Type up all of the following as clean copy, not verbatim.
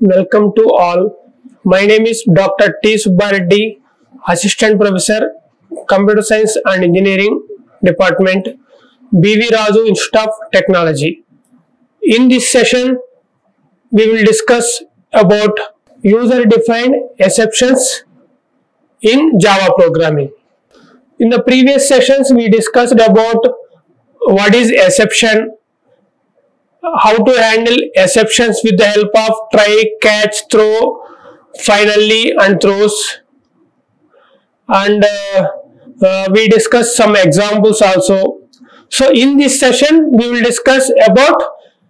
Welcome to all. My name is Dr. T. Subbareddy, Assistant Professor, Computer Science and Engineering Department, B.V. Raju Institute of Technology. In this session, we will discuss about user-defined exceptions in Java programming. In the previous sessions, we discussed about what is exception, how to handle exceptions with the help of try, catch, throw, finally and throws, and we discussed some examples also. So in this session we will discuss about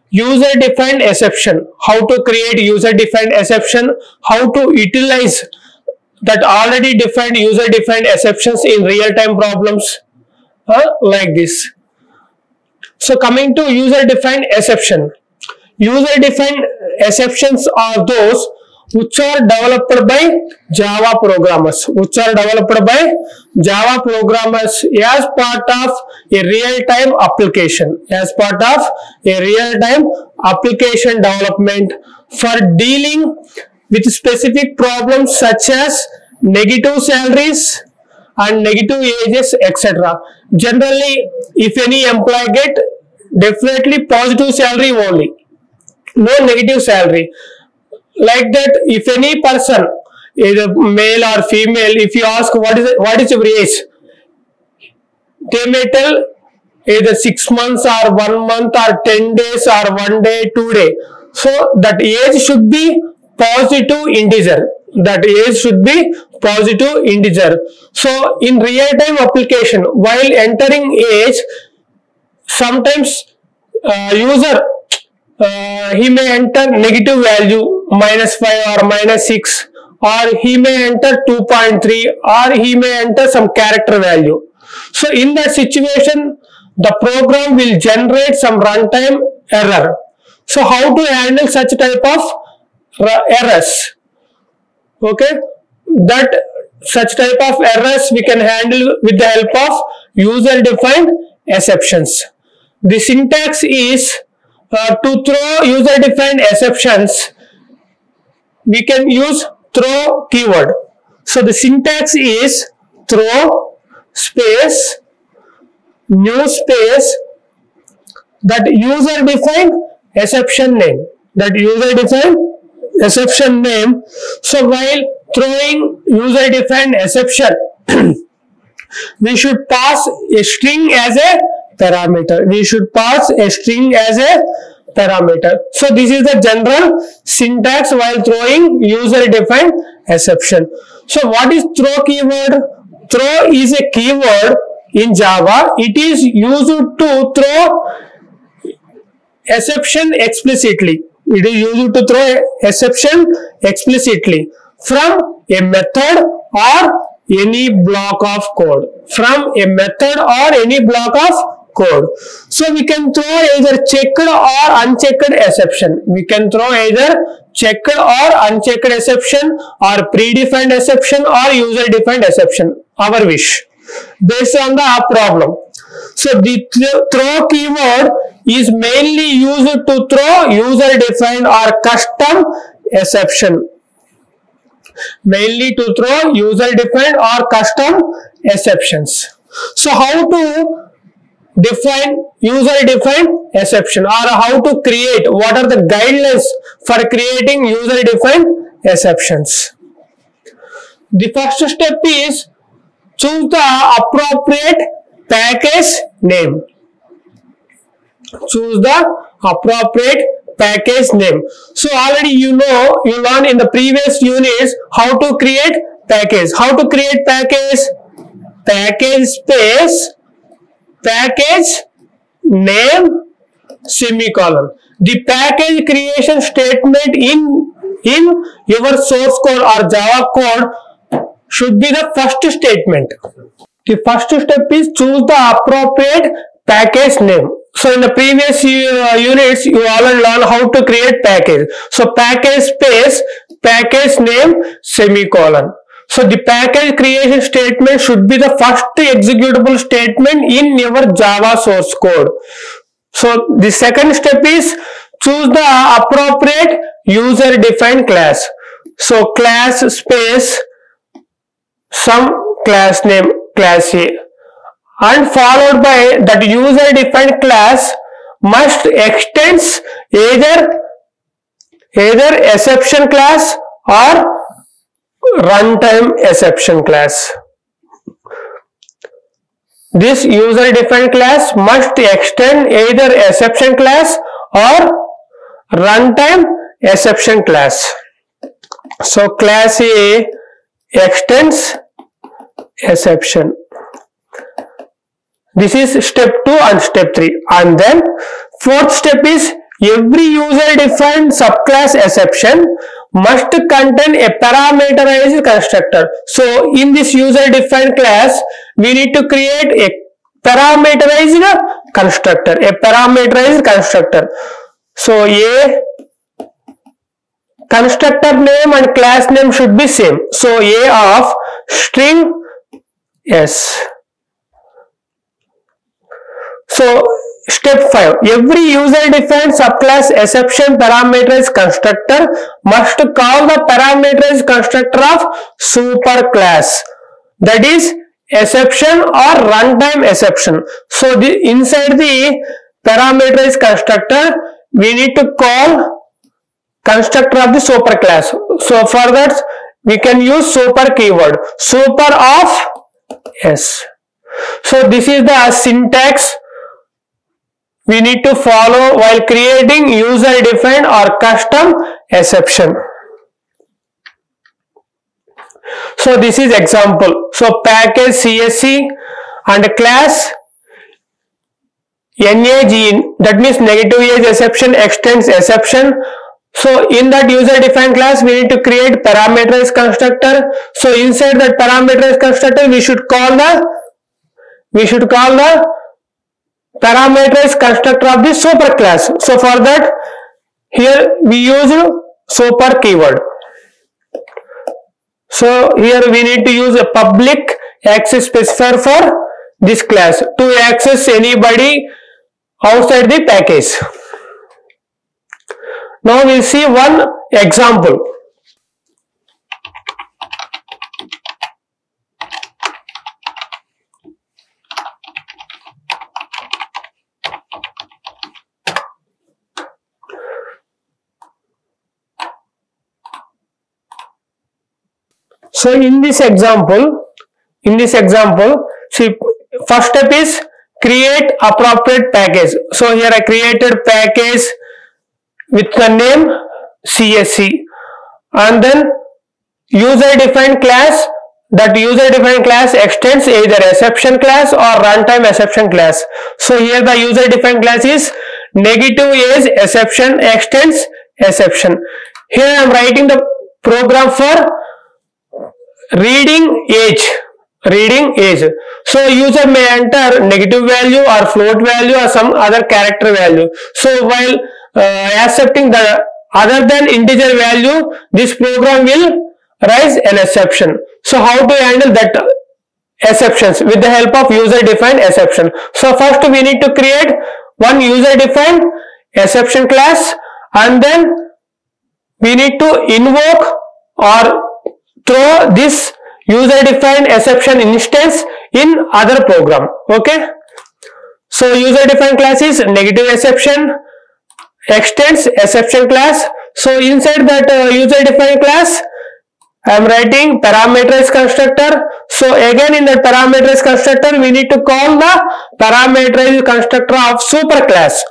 user defined exception, how to create user defined exception, how to utilize that already defined user defined exceptions in real time problems like this. So coming to user defined exception. User defined exceptions are those which are developed by Java programmers, as part of a real-time application, development for dealing with specific problems such as negative salaries and negative ages, etc. Generally, if any employee get definitely positive salary only, no negative salary. Like that, if any person, either male or female, if you ask what is your age, they may tell either 6 months or 1 month or 10 days or 1 day, 2 days. So that age should be positive integer. So in real time application, while entering age, sometimes user he may enter negative value -5 or -6, or he may enter 2.3, or he may enter some character value. So in that situation, the program will generate some runtime error. So how to handle such type of errors? Okay, that such type of errors we can handle with the help of user defined exceptions. The syntax is to throw user defined exceptions, we can use throw keyword. So the syntax is throw space new space that user defined exception name, So while throwing user defined exception, we should pass a string as a parameter. So this is the general syntax while throwing user defined exception. So what is throw keyword? Throw is a keyword in Java. It is used to throw exception explicitly. From a method or any block of code. So we can throw either checked or unchecked exception. Or predefined exception or user defined exception. Our wish. Based on the problem. So the throw keyword is mainly used to throw user defined or custom exception. So how to define user defined exception, or how to create, what are the guidelines for creating user defined exceptions? The first step is choose the appropriate package name. So already you learned in the previous units how to create package. Package space package name semicolon. The package creation statement in your source code or Java code should be the first statement. The first step is choose the appropriate package name. So in the previous units, you already learned how to create package. So package space package name semicolon. So the package creation statement should be the first executable statement in your Java source code. So the second step is choose the appropriate user defined class. So class space some class name class A, and followed by that user defined class must extends either exception class or runtime exception class. This user defined class must extend either exception class or runtime exception class. So class A extends exception. This is step 2 and step 3. And then fourth step is every user defined subclass exception must contain a parameterized constructor. So in this user defined class, we need to create a parameterized constructor. So a constructor name and class name should be same. So a of string s. So step 5, every user defined subclass exception parameterized constructor must call the parameterized constructor of superclass, that is exception or runtime exception. So inside the parameterized constructor, we need to call constructor of the superclass. So for that, we can use super keyword, super of s. So this is the syntax we need to follow while creating user defined or custom exception. So this is example. So package CSC and class NAGIN, that means negative age exception extends exception. So in that user defined class, we need to create parameterized constructor. So inside that parameterized constructor, we should call the parameterized constructor of the superclass. So for that, here we use super keyword. So here we need to use a public access specifier for this class to access anybody outside the package. Now we'll see one example. So in this example, see, first step is create appropriate package. So here I created package with the name CSC, and then user defined class. That user defined class extends either exception class or runtime exception class. So here the user defined class is negative age exception extends exception. Here I am writing the program for reading age. So user may enter negative value or float value or some other character value. So while accepting the other than integer value, this program will raise an exception. So how to handle that exceptions? With the help of user defined exception. So first we need to create one user defined exception class, and then we need to invoke or throw this user defined exception instance in other program. Okay, so user defined class is negative exception extends exception class. So inside that user defined class, I am writing parameterized constructor. So again in the parameterized constructor, we need to call the parameterized constructor of superclass.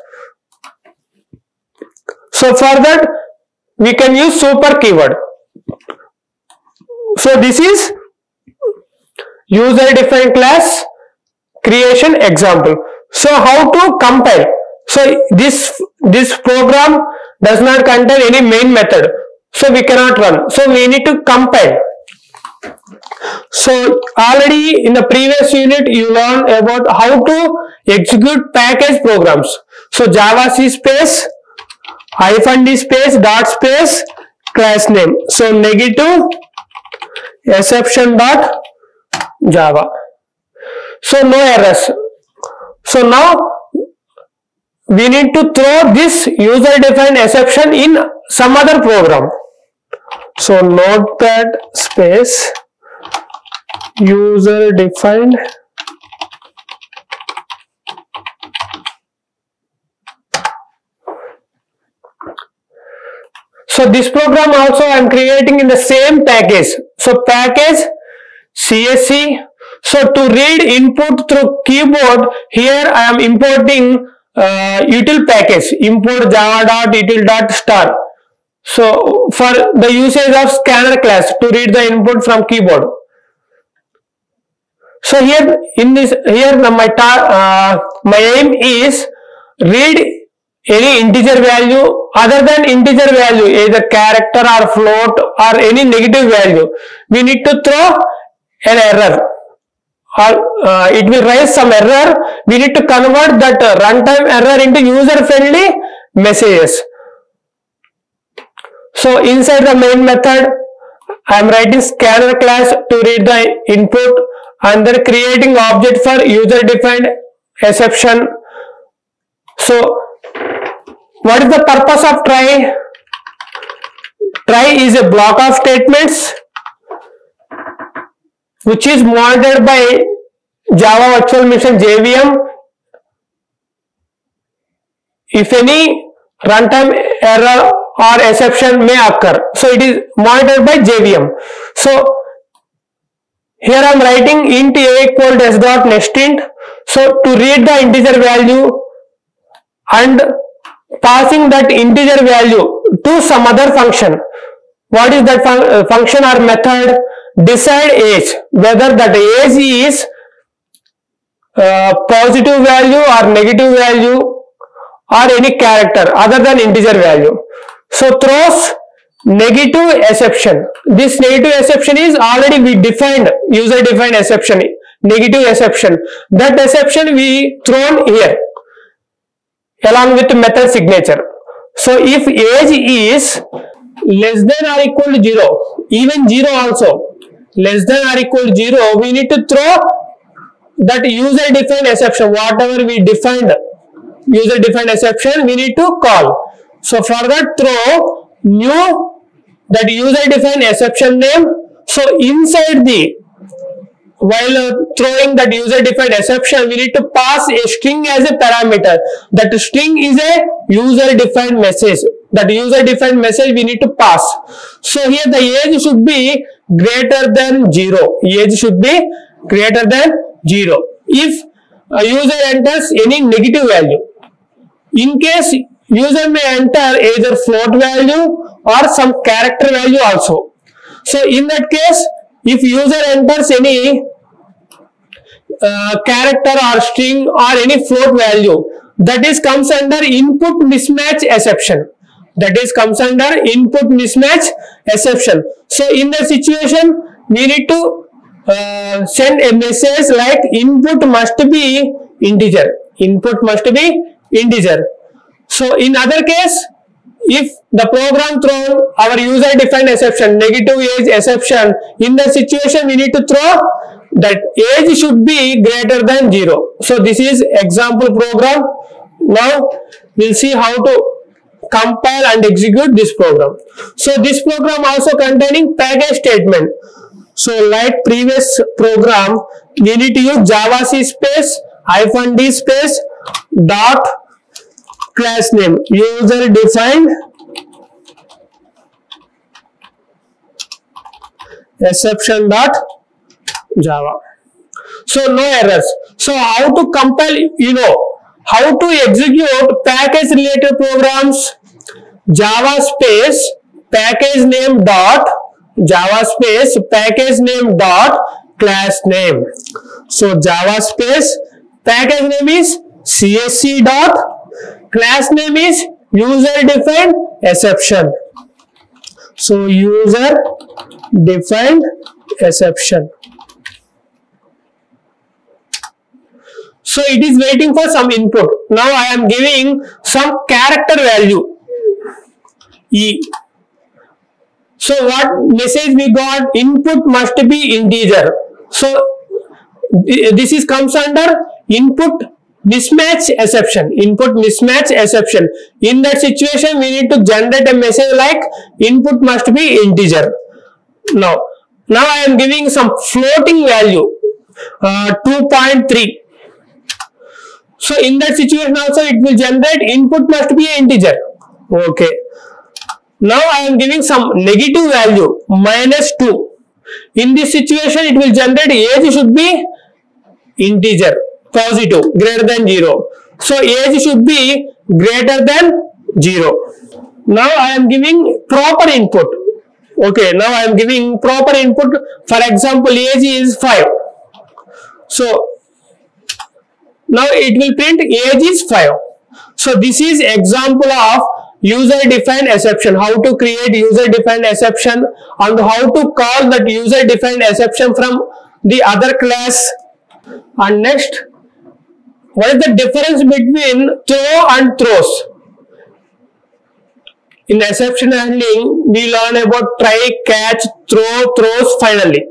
So for that, we can use super keyword. So this is user defined class creation example. So how to compile? So this program does not contain any main method, so we cannot run. So we need to compile. So already in the previous unit you learned about how to execute package programs. So Java C space -d space dot space class name. So negative exception dot Java. So no errors. So now we need to throw this user defined exception in some other program. So notepad space user defined So this program also I am creating in the same package. So package CSC. So to read input through keyboard, here I am importing util package, import java.util.star. So for the usage of scanner class to read the input from keyboard. So here in this, my aim is read any integer value other than integer value, either character or float or any negative value. We need to throw an error, or it will raise some error. We need to convert that runtime error into user friendly messages. So inside the main method, I am writing scanner class to read the input and then creating object for user defined exception. So what is the purpose of try? Try is a block of statements which is monitored by Java Virtual Machine JVM. If any runtime error or exception may occur, so it is monitored by JVM. So here I am writing int a equal to s dot next int. So to read the integer value and passing that integer value to some other function. What is that function or method? Decide age, whether that age is positive value or negative value or any character other than integer value. So throws negative exception. This negative exception is already we defined, user defined exception, negative exception. That exception we thrown here along with method signature. So if age is less than or equal to 0, even 0 also, less than or equal to 0, we need to throw that user defined exception. Whatever we defined user defined exception, we need to call. So for that, throw new that user defined exception name. So inside the, while throwing that user defined exception, we need to pass a string as a parameter. That string is a user defined message. That user defined message we need to pass. So here the age should be greater than 0. Age should be greater than 0. If a user enters any negative value, in case user may enter either float value or some character value also. So in that case, if user enters any character or string or any float value, that is comes under input mismatch exception. That is comes under input mismatch exception. So in that situation, we need to send a message like input must be integer. Input must be integer. So in other case, if the program thrown our user defined exception, negative age exception, in the situation we need to throw that age should be greater than 0. So this is example program. Now we'll see how to compile and execute this program. So this program also containing package statement. So like previous program, we need to use javac space -d space dot class name user defined exception dot java. So no errors. So how to compile, how to execute package related programs? Java space package name dot Java space package name dot class name. So Java space package name is CSC dot class name is user defined exception. So user defined exception. So it is waiting for some input. Now I am giving some character value E. So what message we got? Input must be integer. So this is comes under input mismatch exception, input mismatch exception. In that situation, we need to generate a message like input must be integer. Now I am giving some floating value 2.3. So in that situation also it will generate input must be an integer. Okay. Now I am giving some negative value -2. In this situation it will generate age should be integer, positive, greater than 0. So age should be greater than 0. Now I am giving proper input. Okay, now I am giving proper input. For example, age is 5. So now it will print age is 5. So this is example of user defined exception, how to create user defined exception and how to call that user defined exception from the other class. And next, what is the difference between throw and throws? In exception handling, we learn about try, catch, throw, throws finally.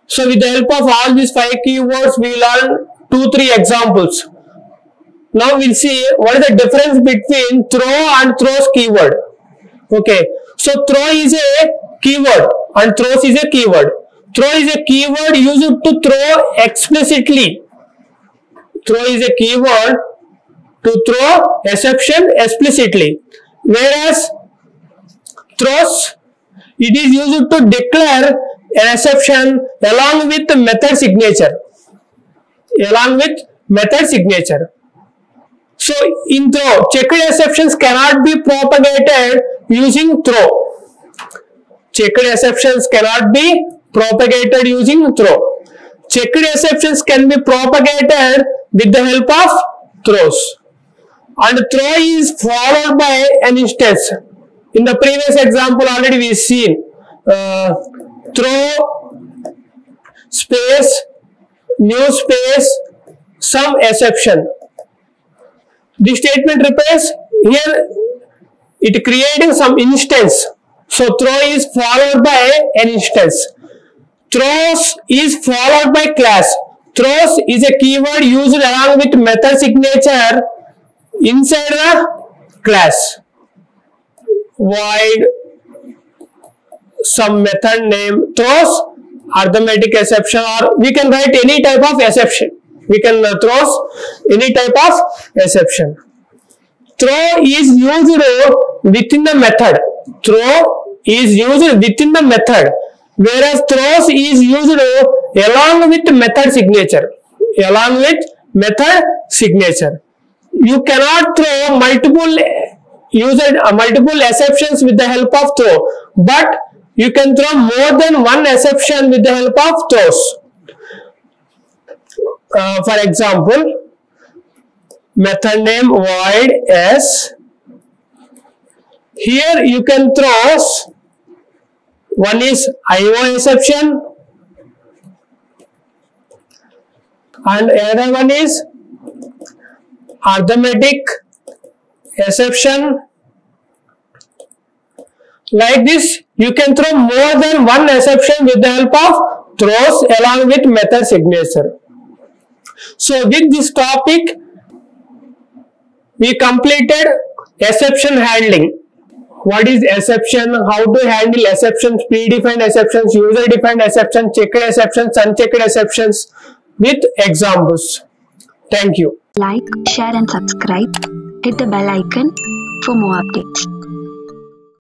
So with the help of all these 5 keywords, we learn 2-3 examples. Now we'll see what is the difference between throw and throws keyword. Okay, so throw is a keyword and throws is a keyword. Throw is a keyword used to throw explicitly. Throw is a keyword to throw exception explicitly. Whereas throws, it is used to declare an exception along with method signature. Along with method signature. So in throw, checked exceptions cannot be propagated using throw. Checked exceptions cannot be propagated using throw. Checked exceptions can be propagated with the help of throws. And throw is followed by an instance. In the previous example already we seen throw space, new space, some exception. The statement replaces here it creating some instance. So throw is followed by an instance. Throws is followed by class. Throws is a keyword used along with method signature inside the class. Void some method name throws arithmetic exception, or we can write any type of exception. We can throws any type of exception. Throw is used within the method. Throw is used within the method, whereas throws is used along with method signature. Along with method signature. You cannot throw multiple exceptions with the help of throw, but you can throw more than one exception with the help of throws. For example, method name void s. Here you can throws. One is IO exception and another one is arithmetic exception. Like this, you can throw more than one exception with the help of throws along with method signature. So with this topic, we completed exception handling. What is exception? How to handle exceptions, predefined exceptions, user defined exceptions, checked exceptions, unchecked exceptions with examples. Thank you. Like, share and subscribe. Hit the bell icon for more updates.